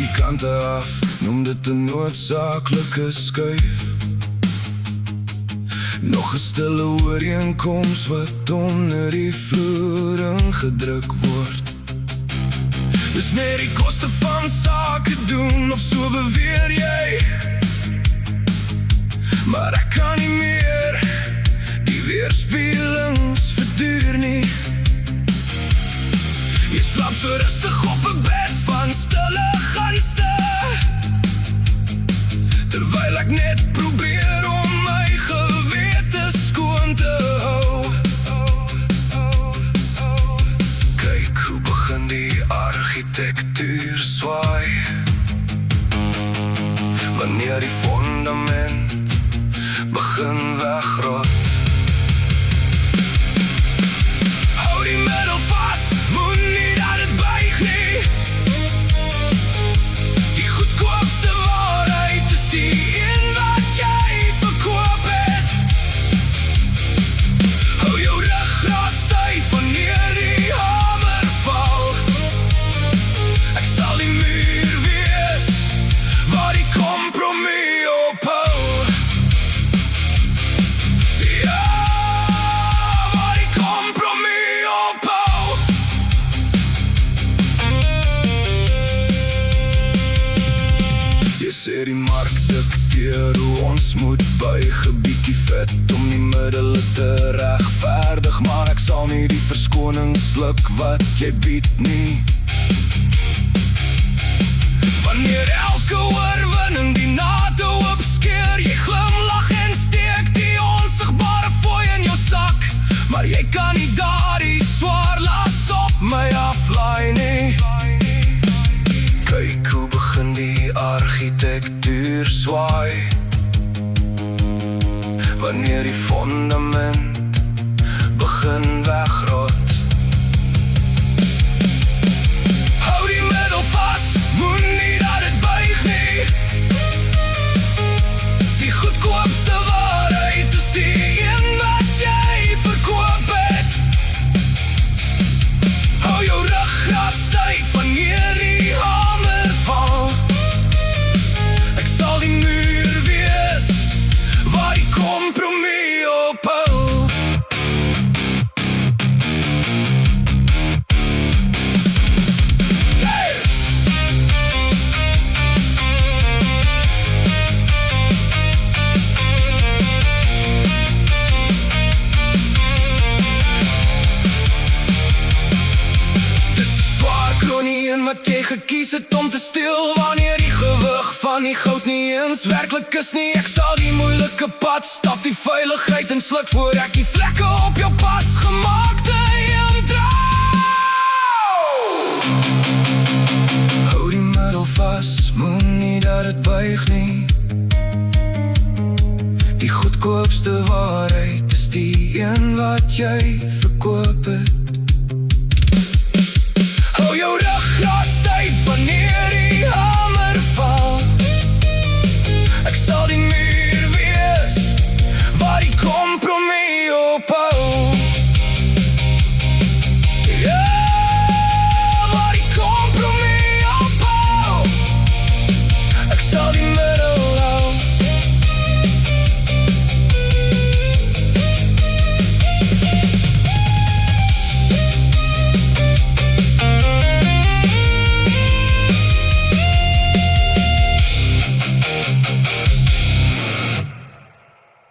Die kante af, noem dit 'n noodsaaklike skuif. Nog 'n stille ooreenkoms wat onder die vloer ingedruk word. Dis net die koste van sake doen, of so beweer jy. Maar ek kan nie meer, die weerspieëlings verduur nie. Jy slaap so rustig op 'n bed van stille gunste, terwyl ek net probeer om my gewete skoon te hou. Kyk hoe begin die argitektuur swaai, wanneer die fondament begin wegrot. Hou die middel vas, moet nie dat het buig nie. Die goedkoopste waarheid is die een wat jy verkoop het. Hou jou ruggraat styf wanneer die hamer val. Ek sal die muur wees waar die kompromie ophou. Ja, waar die kompromie ophou. Jy sê die mark dikteer hoe ons moet buig, 'n bietjie vet om die middele te regverdig, maar ek sal nie die verskoning sluk wat jy bied nie. Wanneer elke oorwinning die nade opskeer, jy glimlag en steek die onsigbare fooi in jou sak, maar jy kan nie daardie swaar las op my aflaai nie. Kyk hoe begin die argitektuur swaai, wanneer die fondament begin wegrot. Hou die middel vas, moet nie dat het buig nie. Die goedkoopste waarheid is die een wat jy verkoop het. Hou jou ruggraat styf wanneer die hamer val. Ek sal die muur wees waar die kompromie ophou. Hey! Dis 'n swaar kronie en wat jy gekies het om te steel, wanneer die gewig van die goud nie eens werklik is nie. Ek sal die moeilike pad stap, die veiligheid en sluk voor ek die vlekke op jou pas gemaakte een trou. Hou die middel vas, moet nie dat het buig nie. Die goedkoopste waarheid is die een wat jy verkoop het. Hou jou rug